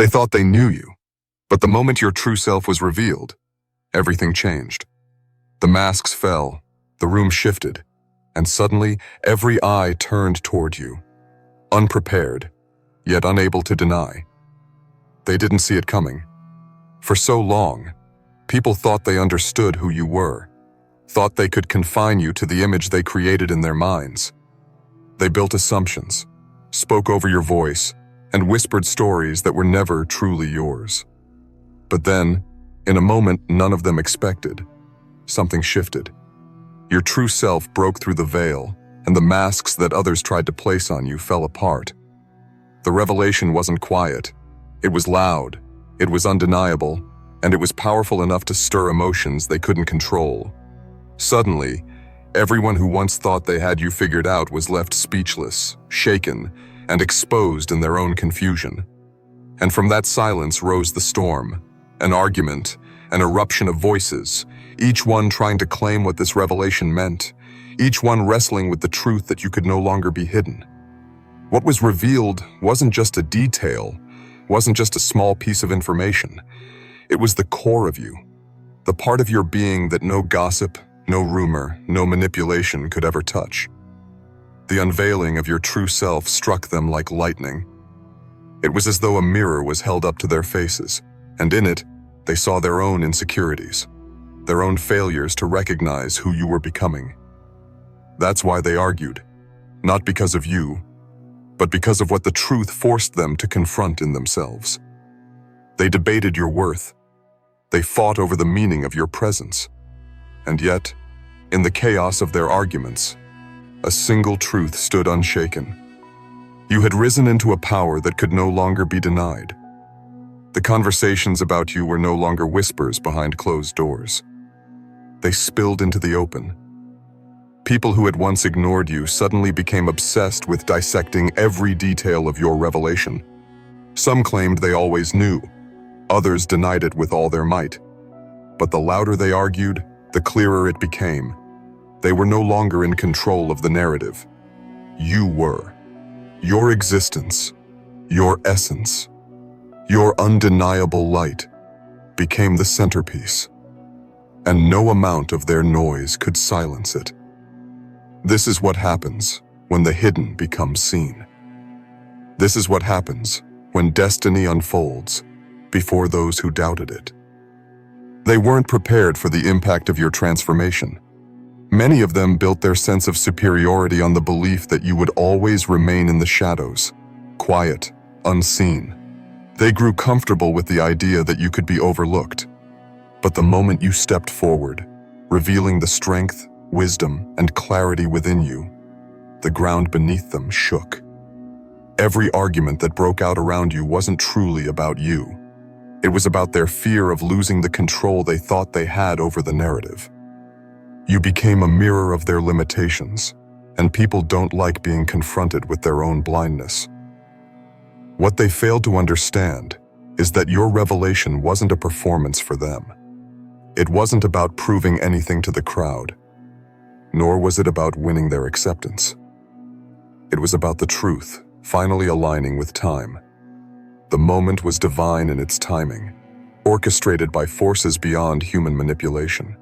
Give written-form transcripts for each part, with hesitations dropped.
They thought they knew you, but the moment your true self was revealed, everything changed. The masks fell, the room shifted, and suddenly every eye turned toward you, unprepared, yet unable to deny. They didn't see it coming. For so long, people thought they understood who you were, thought they could confine you to the image they created in their minds. They built assumptions, spoke over your voice, and whispered stories that were never truly yours. But then, in a moment none of them expected, something shifted. Your true self broke through the veil, and the masks that others tried to place on you fell apart. The revelation wasn't quiet. It was loud, it was undeniable, and it was powerful enough to stir emotions they couldn't control. Suddenly, everyone who once thought they had you figured out was left speechless, shaken, and exposed in their own confusion. And from that silence rose the storm, an argument, an eruption of voices, each one trying to claim what this revelation meant, each one wrestling with the truth that you could no longer be hidden. What was revealed wasn't just a detail, wasn't just a small piece of information. It was the core of you, the part of your being that no gossip, no rumor, no manipulation could ever touch. The unveiling of your true self struck them like lightning. It was as though a mirror was held up to their faces, and in it, they saw their own insecurities, their own failures to recognize who you were becoming. That's why they argued, not because of you, but because of what the truth forced them to confront in themselves. They debated your worth. They fought over the meaning of your presence. And yet, in the chaos of their arguments, a single truth stood unshaken. You had risen into a power that could no longer be denied. The conversations about you were no longer whispers behind closed doors. They spilled into the open. People who had once ignored you suddenly became obsessed with dissecting every detail of your revelation. Some claimed they always knew. Others denied it with all their might. But the louder they argued, the clearer it became. They were no longer in control of the narrative. You were. Your existence, your essence, your undeniable light became the centerpiece, and no amount of their noise could silence it. This is what happens when the hidden becomes seen. This is what happens when destiny unfolds before those who doubted it. They weren't prepared for the impact of your transformation. Many of them built their sense of superiority on the belief that you would always remain in the shadows, quiet, unseen. They grew comfortable with the idea that you could be overlooked. But the moment you stepped forward, revealing the strength, wisdom, and clarity within you, the ground beneath them shook. Every argument that broke out around you wasn't truly about you. It was about their fear of losing the control they thought they had over the narrative. You became a mirror of their limitations, and people don't like being confronted with their own blindness. What they failed to understand is that your revelation wasn't a performance for them. It wasn't about proving anything to the crowd, nor was it about winning their acceptance. It was about the truth finally aligning with time. The moment was divine in its timing, orchestrated by forces beyond human manipulation.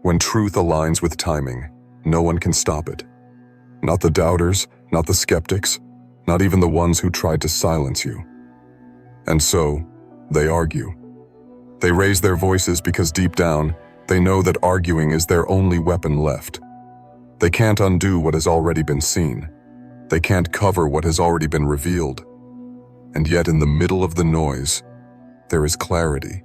When truth aligns with timing, no one can stop it. Not the doubters, not the skeptics, not even the ones who tried to silence you. And so, they argue. They raise their voices because deep down, they know that arguing is their only weapon left. They can't undo what has already been seen. They can't cover what has already been revealed. And yet in the middle of the noise, there is clarity.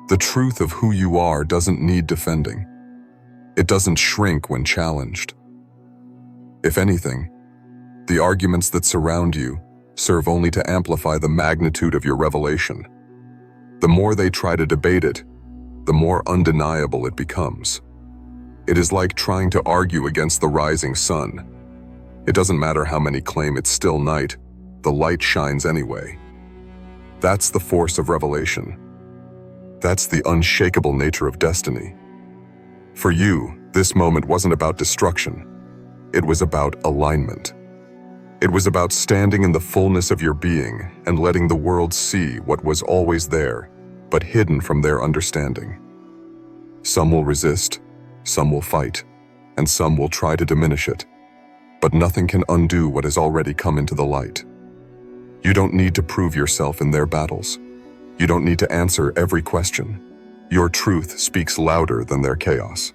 The truth of who you are doesn't need defending. It doesn't shrink when challenged. If anything, the arguments that surround you serve only to amplify the magnitude of your revelation. The more they try to debate it, the more undeniable it becomes. It is like trying to argue against the rising sun. It doesn't matter how many claim it's still night, the light shines anyway. That's the force of revelation. That's the unshakable nature of destiny. For you, this moment wasn't about destruction. It was about alignment. It was about standing in the fullness of your being and letting the world see what was always there, but hidden from their understanding. Some will resist, some will fight, and some will try to diminish it. But nothing can undo what has already come into the light. You don't need to prove yourself in their battles. You don't need to answer every question. Your truth speaks louder than their chaos.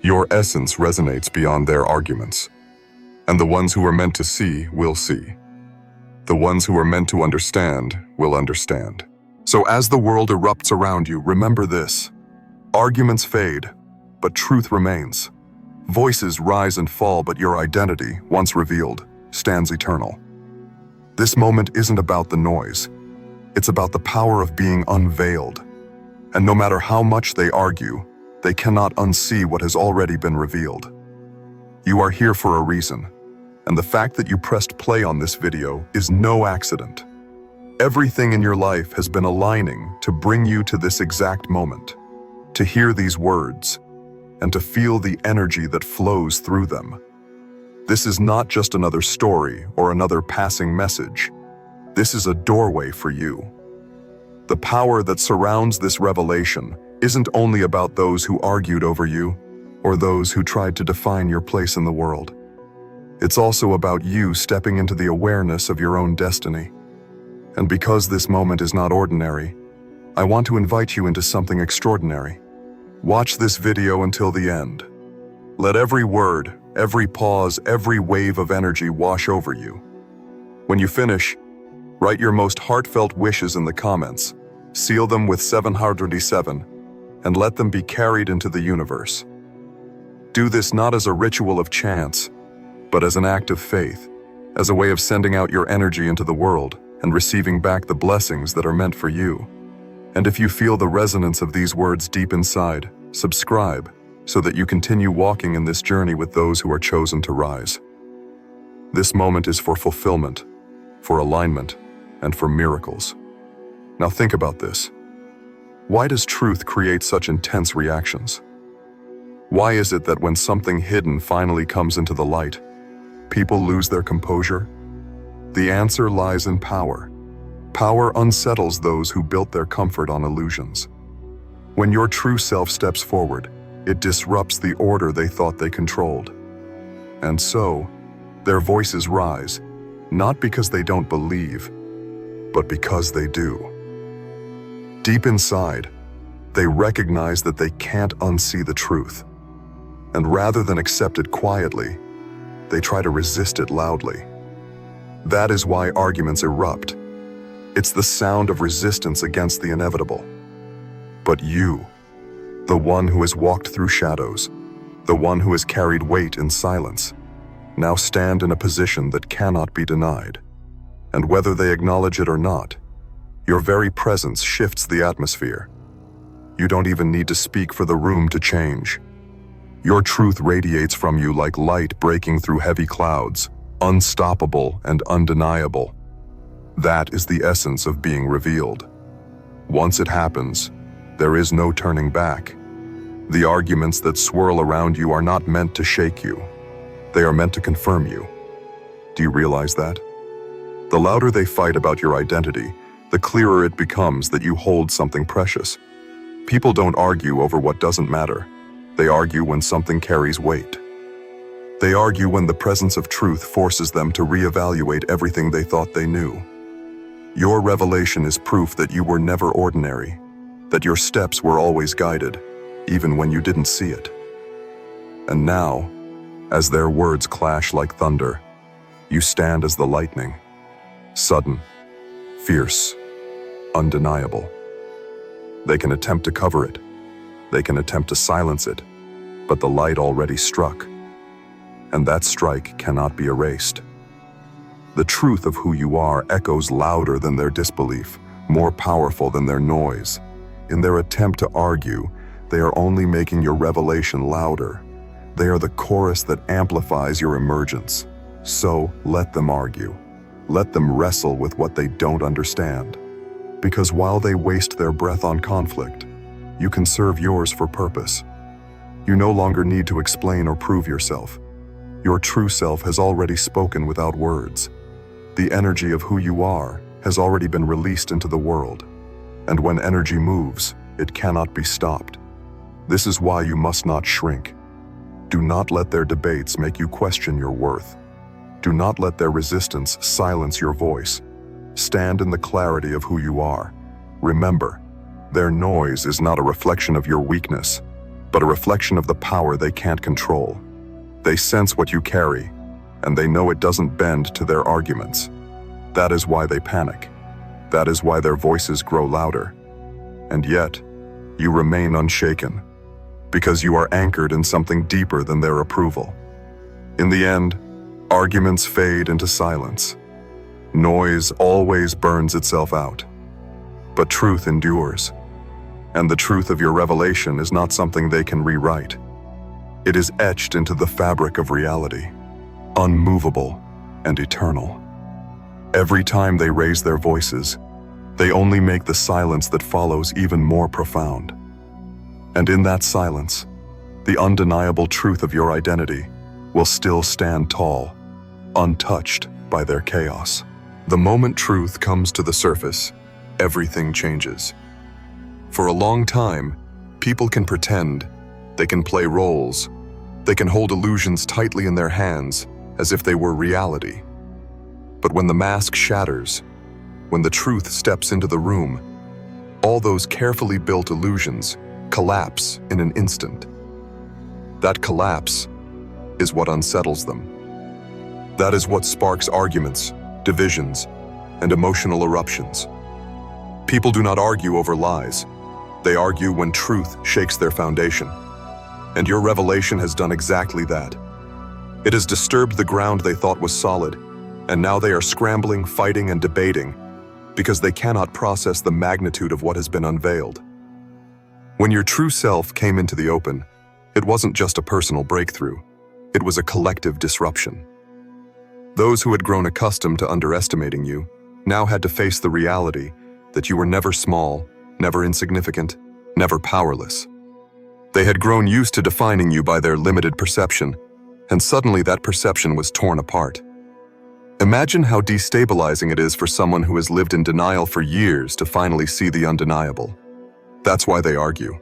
Your essence resonates beyond their arguments. And the ones who are meant to see will see. The ones who are meant to understand will understand. So as the world erupts around you, remember this. Arguments fade, but truth remains. Voices rise and fall, but your identity, once revealed, stands eternal. This moment isn't about the noise. It's about the power of being unveiled. And no matter how much they argue, they cannot unsee what has already been revealed. You are here for a reason, and the fact that you pressed play on this video is no accident. Everything in your life has been aligning to bring you to this exact moment, to hear these words, and to feel the energy that flows through them. This is not just another story or another passing message. This is a doorway for you. The power that surrounds this revelation isn't only about those who argued over you or those who tried to define your place in the world. It's also about you stepping into the awareness of your own destiny. And because this moment is not ordinary, I want to invite you into something extraordinary. Watch this video until the end. Let every word, every pause, every wave of energy wash over you. When you finish, write your most heartfelt wishes in the comments, seal them with 737, and let them be carried into the universe. Do this not as a ritual of chance, but as an act of faith, as a way of sending out your energy into the world and receiving back the blessings that are meant for you. And if you feel the resonance of these words deep inside, subscribe so that you continue walking in this journey with those who are chosen to rise. This moment is for fulfillment, for alignment, and for miracles. Now think about this. Why does truth create such intense reactions? Why is it that when something hidden finally comes into the light, people lose their composure? The answer lies in power. Power unsettles those who built their comfort on illusions. When your true self steps forward, it disrupts the order they thought they controlled. And so, their voices rise, not because they don't believe, but because they do. Deep inside, they recognize that they can't unsee the truth. And rather than accept it quietly, they try to resist it loudly. That is why arguments erupt. It's the sound of resistance against the inevitable. But you, the one who has walked through shadows, the one who has carried weight in silence, now stand in a position that cannot be denied. And whether they acknowledge it or not, your very presence shifts the atmosphere. You don't even need to speak for the room to change. Your truth radiates from you like light breaking through heavy clouds, unstoppable and undeniable. That is the essence of being revealed. Once it happens, there is no turning back. The arguments that swirl around you are not meant to shake you. They are meant to confirm you. Do you realize that? The louder they fight about your identity, the clearer it becomes that you hold something precious. People don't argue over what doesn't matter. They argue when something carries weight. They argue when the presence of truth forces them to reevaluate everything they thought they knew. Your revelation is proof that you were never ordinary, that your steps were always guided, even when you didn't see it. And now, as their words clash like thunder, you stand as the lightning, sudden, fierce, undeniable. They can attempt to cover it. They can attempt to silence it, but the light already struck, and that strike cannot be erased. The truth of who you are echoes louder than their disbelief, more powerful than their noise. In their attempt to argue, they are only making your revelation louder. They are the chorus that amplifies your emergence. So let them argue. Let them wrestle with what they don't understand. Because while they waste their breath on conflict, you can serve yours for purpose. You no longer need to explain or prove yourself. Your true self has already spoken without words. The energy of who you are has already been released into the world. And when energy moves, it cannot be stopped. This is why you must not shrink. Do not let their debates make you question your worth. Do not let their resistance silence your voice. Stand in the clarity of who you are. Remember, their noise is not a reflection of your weakness, but a reflection of the power they can't control. They sense what you carry, and they know it doesn't bend to their arguments. That is why they panic. That is why their voices grow louder. And yet, you remain unshaken, because you are anchored in something deeper than their approval. In the end, arguments fade into silence. Noise always burns itself out. But truth endures. And the truth of your revelation is not something they can rewrite. It is etched into the fabric of reality, unmovable and eternal. Every time they raise their voices, they only make the silence that follows even more profound. And in that silence, the undeniable truth of your identity will still stand tall, untouched by their chaos. The moment truth comes to the surface, everything changes. For a long time, people can pretend, they can play roles, they can hold illusions tightly in their hands as if they were reality. But when the mask shatters, when the truth steps into the room, all those carefully built illusions collapse in an instant. That collapse is what unsettles them. That is what sparks arguments, divisions, and emotional eruptions. People do not argue over lies. They argue when truth shakes their foundation. And your revelation has done exactly that. It has disturbed the ground they thought was solid, and now they are scrambling, fighting, and debating because they cannot process the magnitude of what has been unveiled. When your true self came into the open, it wasn't just a personal breakthrough. It was a collective disruption. Those who had grown accustomed to underestimating you now had to face the reality that you were never small, never insignificant, never powerless. They had grown used to defining you by their limited perception, and suddenly that perception was torn apart. Imagine how destabilizing it is for someone who has lived in denial for years to finally see the undeniable. That's why they argue.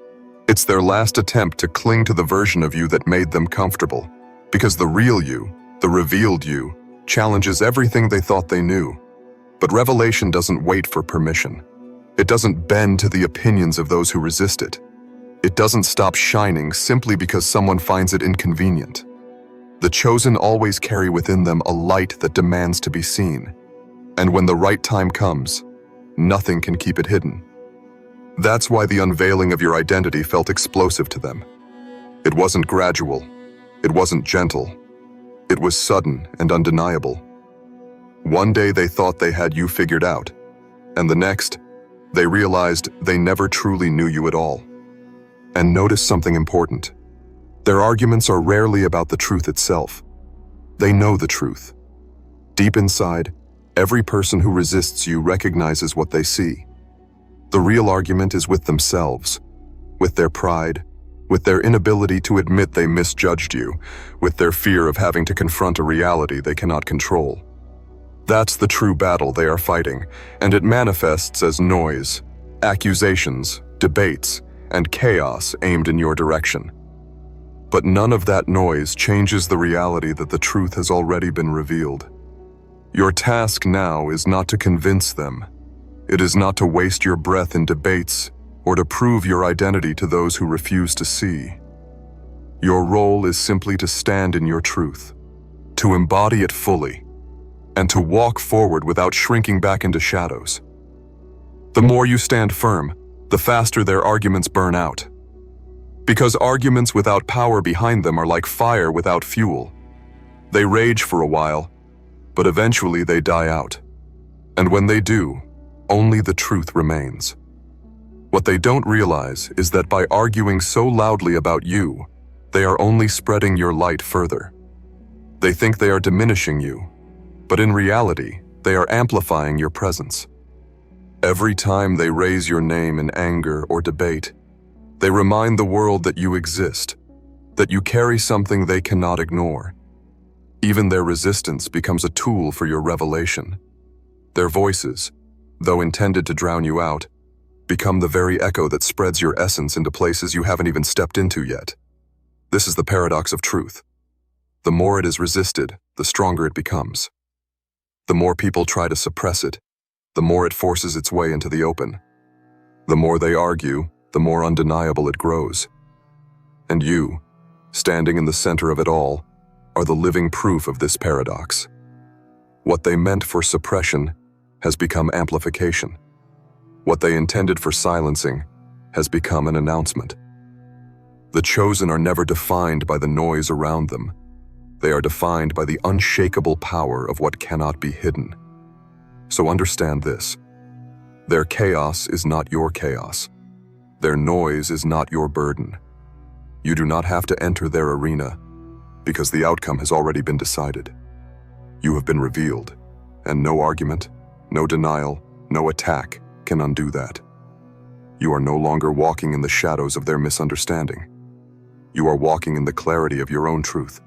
It's their last attempt to cling to the version of you that made them comfortable, because the real you, the revealed you, challenges everything they thought they knew. But revelation doesn't wait for permission. It doesn't bend to the opinions of those who resist it. It doesn't stop shining simply because someone finds it inconvenient. The chosen always carry within them a light that demands to be seen. And when the right time comes, nothing can keep it hidden. That's why the unveiling of your identity felt explosive to them. It wasn't gradual. It wasn't gentle. It was sudden and undeniable. One day they thought they had you figured out, and the next, they realized they never truly knew you at all. And notice something important. Their arguments are rarely about the truth itself. They know the truth. Deep inside, every person who resists you recognizes what they see. The real argument is with themselves, with their pride, with their inability to admit they misjudged you, with their fear of having to confront a reality they cannot control. That's the true battle they are fighting, and it manifests as noise, accusations, debates, and chaos aimed in your direction. But none of that noise changes the reality that the truth has already been revealed. Your task now is not to convince them. It is not to waste your breath in debates or to prove your identity to those who refuse to see. Your role is simply to stand in your truth, to embody it fully, and to walk forward without shrinking back into shadows. The more you stand firm, the faster their arguments burn out. Because arguments without power behind them are like fire without fuel. They rage for a while, but eventually they die out. And when they do, only the truth remains. What they don't realize is that by arguing so loudly about you, they are only spreading your light further. They think they are diminishing you, but in reality, they are amplifying your presence. Every time they raise your name in anger or debate, they remind the world that you exist, that you carry something they cannot ignore. Even their resistance becomes a tool for your revelation. Their voices, though intended to drown you out, become the very echo that spreads your essence into places you haven't even stepped into yet. This is the paradox of truth. The more it is resisted, the stronger it becomes. The more people try to suppress it, the more it forces its way into the open. The more they argue, the more undeniable it grows. And you, standing in the center of it all, are the living proof of this paradox. What they meant for suppression has become amplification. What they intended for silencing has become an announcement. The chosen are never defined by the noise around them. They are defined by the unshakable power of what cannot be hidden. So understand this. Their chaos is not your chaos. Their noise is not your burden. You do not have to enter their arena, because the outcome has already been decided. You have been revealed, and no argument, no denial, no attack can undo that. You are no longer walking in the shadows of their misunderstanding. You are walking in the clarity of your own truth.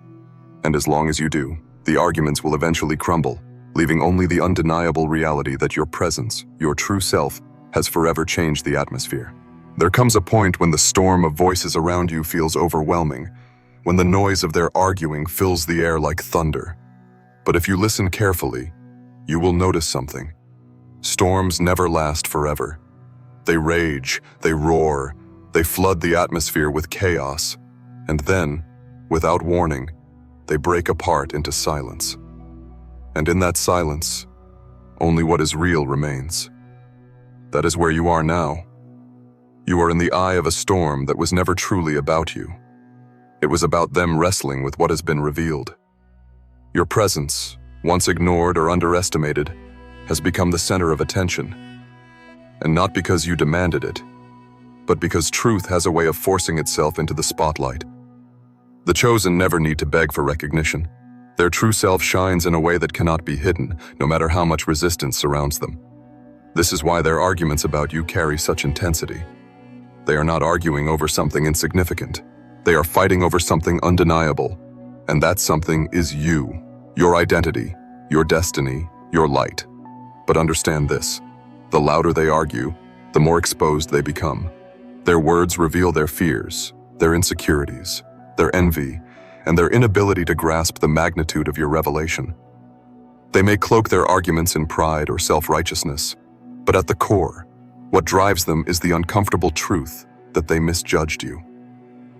And as long as you do, the arguments will eventually crumble, leaving only the undeniable reality that your presence, your true self, has forever changed the atmosphere. There comes a point when the storm of voices around you feels overwhelming, when the noise of their arguing fills the air like thunder. But if you listen carefully, you will notice something. Storms never last forever. They rage, they roar, they flood the atmosphere with chaos, and then, without warning, they break apart into silence. And in that silence, only what is real remains. That is where you are now. You are in the eye of a storm that was never truly about you. It was about them wrestling with what has been revealed. Your presence, once ignored or underestimated, has become the center of attention. And not because you demanded it, but because truth has a way of forcing itself into the spotlight. The chosen never need to beg for recognition. Their true self shines in a way that cannot be hidden, no matter how much resistance surrounds them. This is why their arguments about you carry such intensity. They are not arguing over something insignificant. They are fighting over something undeniable. And that something is you, your identity, your destiny, your light. But understand this, the louder they argue, the more exposed they become. Their words reveal their fears, their insecurities, their envy, and their inability to grasp the magnitude of your revelation. They may cloak their arguments in pride or self-righteousness, but at the core, what drives them is the uncomfortable truth that they misjudged you.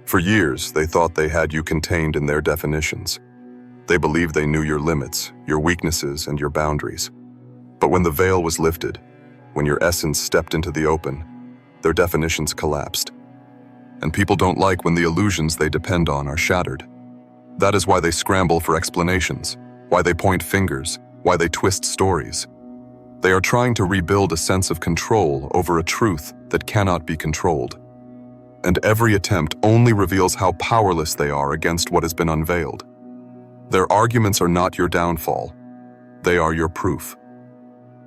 For years, they thought they had you contained in their definitions. They believed they knew your limits, your weaknesses, and your boundaries. But when the veil was lifted, when your essence stepped into the open, their definitions collapsed. And people don't like when the illusions they depend on are shattered. That is why they scramble for explanations, why they point fingers, why they twist stories. They are trying to rebuild a sense of control over a truth that cannot be controlled. And every attempt only reveals how powerless they are against what has been unveiled. Their arguments are not your downfall. They are your proof.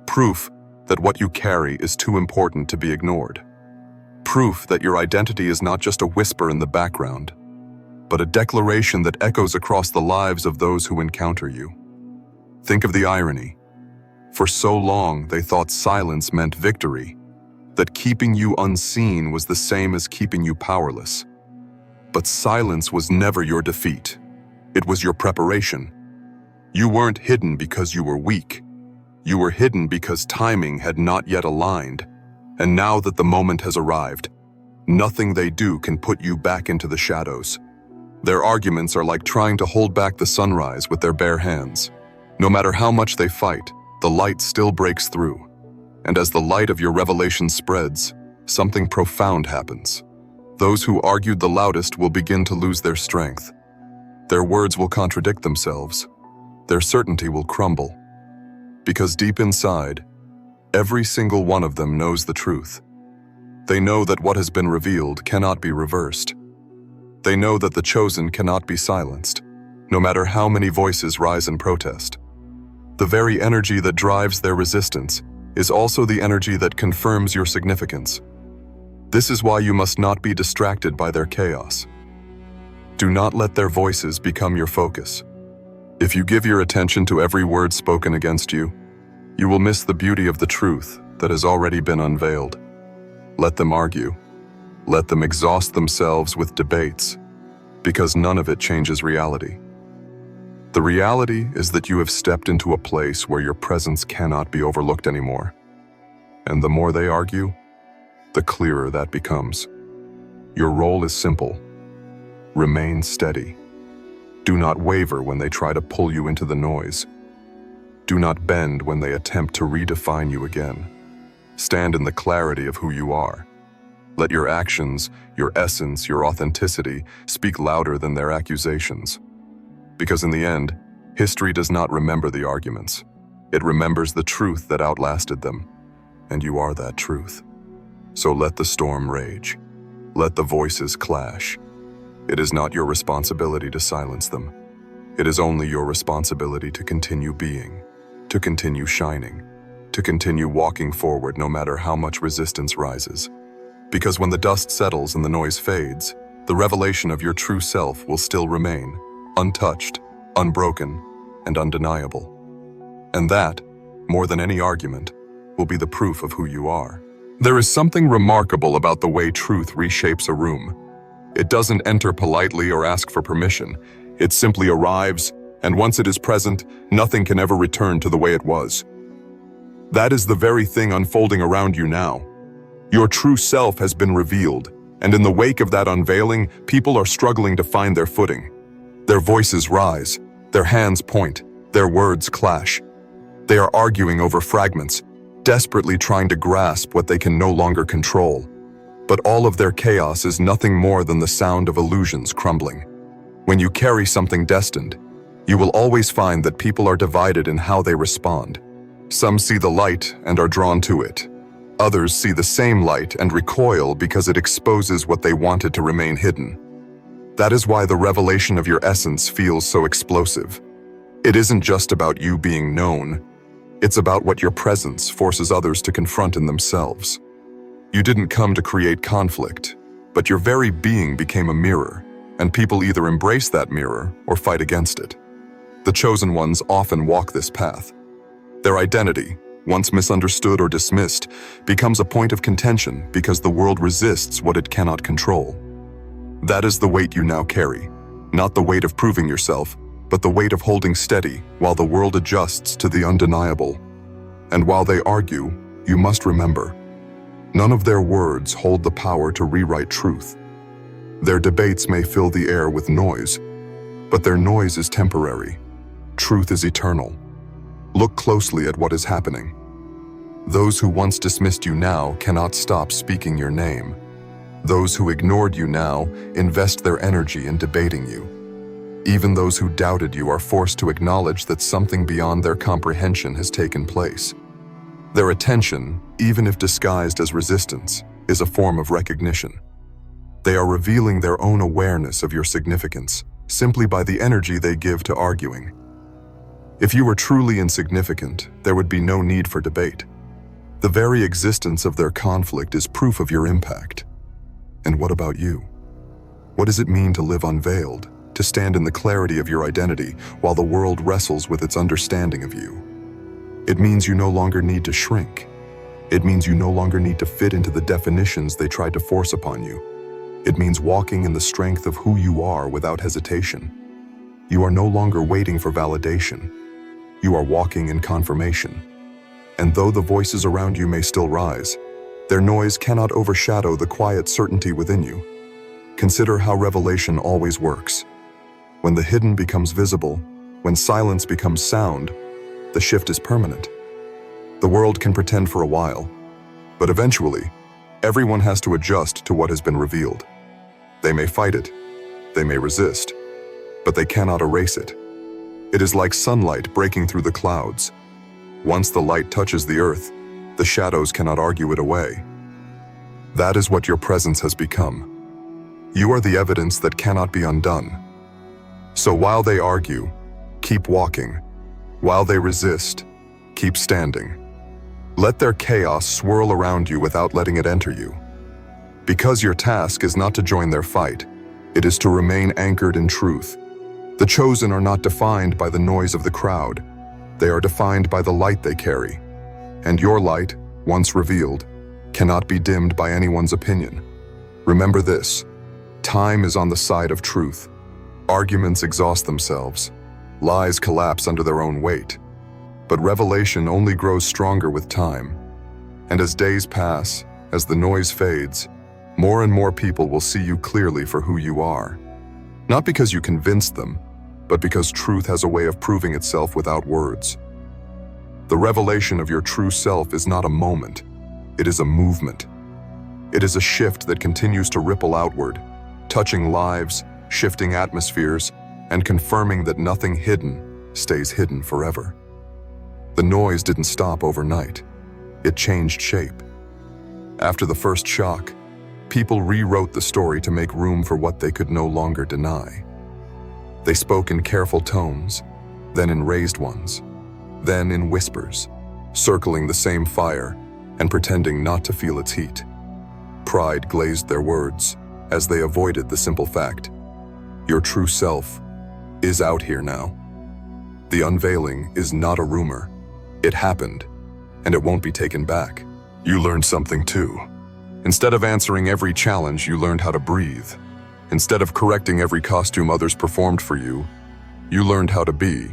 Proof that what you carry is too important to be ignored. Proof that your identity is not just a whisper in the background, but a declaration that echoes across the lives of those who encounter you. Think of the irony. For so long, they thought silence meant victory, that keeping you unseen was the same as keeping you powerless. But silence was never your defeat. It was your preparation. You weren't hidden because you were weak. You were hidden because timing had not yet aligned. And now that the moment has arrived, nothing they do can put you back into the shadows. Their arguments are like trying to hold back the sunrise with their bare hands. No matter how much they fight, the light still breaks through. And as the light of your revelation spreads, something profound happens. Those who argued the loudest will begin to lose their strength. Their words will contradict themselves. Their certainty will crumble. Because deep inside, every single one of them knows the truth. They know that what has been revealed cannot be reversed. They know that the chosen cannot be silenced, no matter how many voices rise in protest. The very energy that drives their resistance is also the energy that confirms your significance. This is why you must not be distracted by their chaos. Do not let their voices become your focus. If you give your attention to every word spoken against you, you will miss the beauty of the truth that has already been unveiled. Let them argue. Let them exhaust themselves with debates, because none of it changes reality. The reality is that you have stepped into a place where your presence cannot be overlooked anymore. And the more they argue, the clearer that becomes. Your role is simple. Remain steady. Do not waver when they try to pull you into the noise. Do not bend when they attempt to redefine you again. Stand in the clarity of who you are. Let your actions, your essence, your authenticity speak louder than their accusations. Because in the end, history does not remember the arguments. It remembers the truth that outlasted them. And you are that truth. So let the storm rage. Let the voices clash. It is not your responsibility to silence them. It is only your responsibility to continue being, to continue shining, to continue walking forward no matter how much resistance rises. Because when the dust settles and the noise fades, the revelation of your true self will still remain, untouched, unbroken, and undeniable. And that, more than any argument, will be the proof of who you are. There is something remarkable about the way truth reshapes a room. It doesn't enter politely or ask for permission. It simply arrives, and once it is present, nothing can ever return to the way it was. That is the very thing unfolding around you now. Your true self has been revealed, and in the wake of that unveiling, people are struggling to find their footing. Their voices rise, their hands point, their words clash. They are arguing over fragments, desperately trying to grasp what they can no longer control. But all of their chaos is nothing more than the sound of illusions crumbling. When you carry something destined, you will always find that people are divided in how they respond. Some see the light and are drawn to it. Others see the same light and recoil because it exposes what they wanted to remain hidden. That is why the revelation of your essence feels so explosive. It isn't just about you being known. It's about what your presence forces others to confront in themselves. You didn't come to create conflict, but your very being became a mirror, and people either embrace that mirror or fight against it. The chosen ones often walk this path. Their identity, once misunderstood or dismissed, becomes a point of contention because the world resists what it cannot control. That is the weight you now carry, not the weight of proving yourself, but the weight of holding steady while the world adjusts to the undeniable. And while they argue, you must remember, none of their words hold the power to rewrite truth. Their debates may fill the air with noise, but their noise is temporary. Truth is eternal. Look closely at what is happening. Those who once dismissed you now cannot stop speaking your name. Those who ignored you now invest their energy in debating you. Even those who doubted you are forced to acknowledge that something beyond their comprehension has taken place. Their attention, even if disguised as resistance, is a form of recognition. They are revealing their own awareness of your significance simply by the energy they give to arguing. If you were truly insignificant, there would be no need for debate. The very existence of their conflict is proof of your impact. And what about you? What does it mean to live unveiled, to stand in the clarity of your identity while the world wrestles with its understanding of you? It means you no longer need to shrink. It means you no longer need to fit into the definitions they tried to force upon you. It means walking in the strength of who you are without hesitation. You are no longer waiting for validation. You are walking in confirmation. And though the voices around you may still rise, their noise cannot overshadow the quiet certainty within you. Consider how revelation always works. When the hidden becomes visible, when silence becomes sound, the shift is permanent. The world can pretend for a while, but eventually, everyone has to adjust to what has been revealed. They may fight it, they may resist, but they cannot erase it. It is like sunlight breaking through the clouds. Once the light touches the earth, the shadows cannot argue it away. That is what your presence has become. You are the evidence that cannot be undone. So while they argue, keep walking. While they resist, keep standing. Let their chaos swirl around you without letting it enter you. Because your task is not to join their fight, it is to remain anchored in truth. The chosen are not defined by the noise of the crowd. They are defined by the light they carry. And your light, once revealed, cannot be dimmed by anyone's opinion. Remember this: time is on the side of truth. Arguments exhaust themselves. Lies collapse under their own weight. But revelation only grows stronger with time. And as days pass, as the noise fades, more and more people will see you clearly for who you are. Not because you convinced them, but because truth has a way of proving itself without words. The revelation of your true self is not a moment. It is a movement. It is a shift that continues to ripple outward, touching lives, shifting atmospheres, and confirming that nothing hidden stays hidden forever. The noise didn't stop overnight. It changed shape. After the first shock, people rewrote the story to make room for what they could no longer deny. They spoke in careful tones, then in raised ones, then in whispers, circling the same fire and pretending not to feel its heat. Pride glazed their words as they avoided the simple fact: your true self is out here now. The unveiling is not a rumor. It happened, and it won't be taken back. You learned something too. Instead of answering every challenge, you learned how to breathe. Instead of correcting every costume others performed for you, you learned how to be.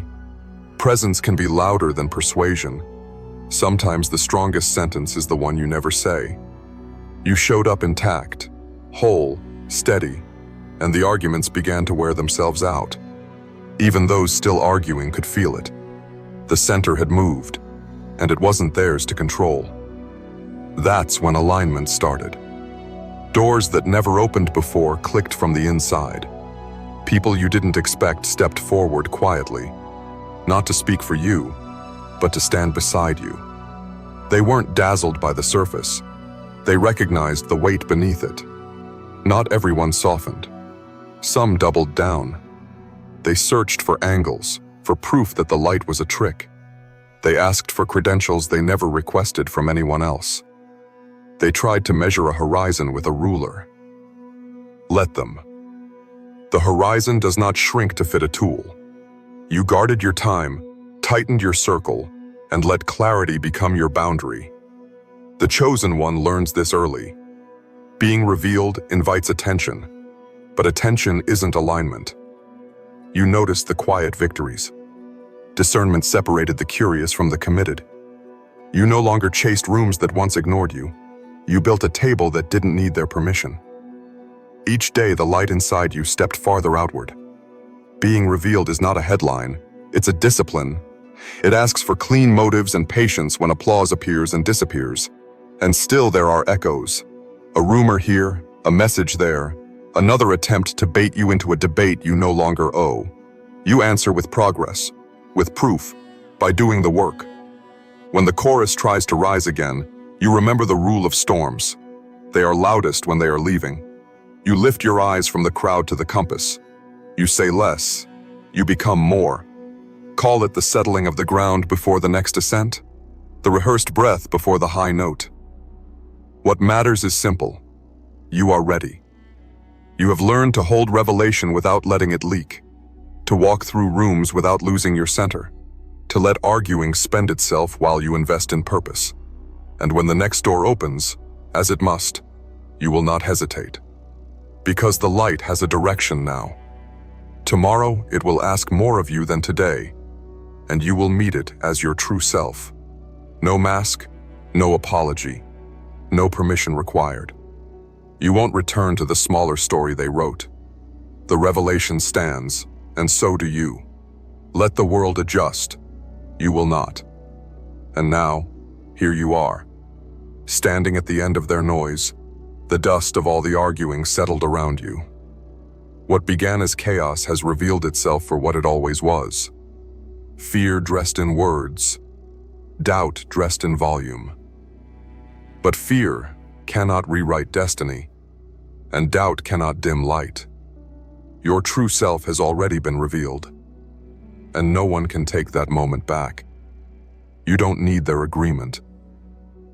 Presence can be louder than persuasion. Sometimes the strongest sentence is the one you never say. You showed up intact, whole, steady, and the arguments began to wear themselves out. Even those still arguing could feel it. The center had moved, and it wasn't theirs to control. That's when alignment started. Doors that never opened before clicked from the inside. People you didn't expect stepped forward quietly, not to speak for you, but to stand beside you. They weren't dazzled by the surface. They recognized the weight beneath it. Not everyone softened. Some doubled down. They searched for angles, for proof that the light was a trick. They asked for credentials they never requested from anyone else. They tried to measure a horizon with a ruler. Let them. The horizon does not shrink to fit a tool. You guarded your time, tightened your circle, and let clarity become your boundary. The chosen one learns this early. Being revealed invites attention, but attention isn't alignment. You noticed the quiet victories. Discernment separated the curious from the committed. You no longer chased rooms that once ignored you. You built a table that didn't need their permission. Each day, the light inside you stepped farther outward. Being revealed is not a headline, it's a discipline. It asks for clean motives and patience when applause appears and disappears. And still there are echoes. A rumor here, a message there, another attempt to bait you into a debate you no longer owe. You answer with progress, with proof, by doing the work. When the chorus tries to rise again, you remember the rule of storms. They are loudest when they are leaving. You lift your eyes from the crowd to the compass. You say less. You become more. Call it the settling of the ground before the next ascent, the rehearsed breath before the high note. What matters is simple. You are ready. You have learned to hold revelation without letting it leak, to walk through rooms without losing your center, to let arguing spend itself while you invest in purpose. And when the next door opens, as it must, you will not hesitate. Because the light has a direction now. Tomorrow, it will ask more of you than today, and you will meet it as your true self. No mask, no apology, no permission required. You won't return to the smaller story they wrote. The revelation stands, and so do you. Let the world adjust. You will not. And now, here you are, standing at the end of their noise, the dust of all the arguing settled around you. What began as chaos has revealed itself for what it always was. Fear dressed in words, doubt dressed in volume. But fear cannot rewrite destiny, and doubt cannot dim light. Your true self has already been revealed, and no one can take that moment back. You don't need their agreement.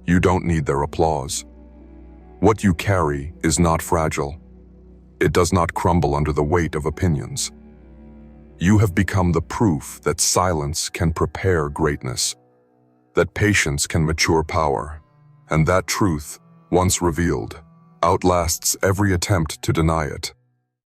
You don't need their applause. What you carry is not fragile. It does not crumble under the weight of opinions. You have become the proof that silence can prepare greatness, that patience can mature power, and that truth, once revealed, outlasts every attempt to deny it.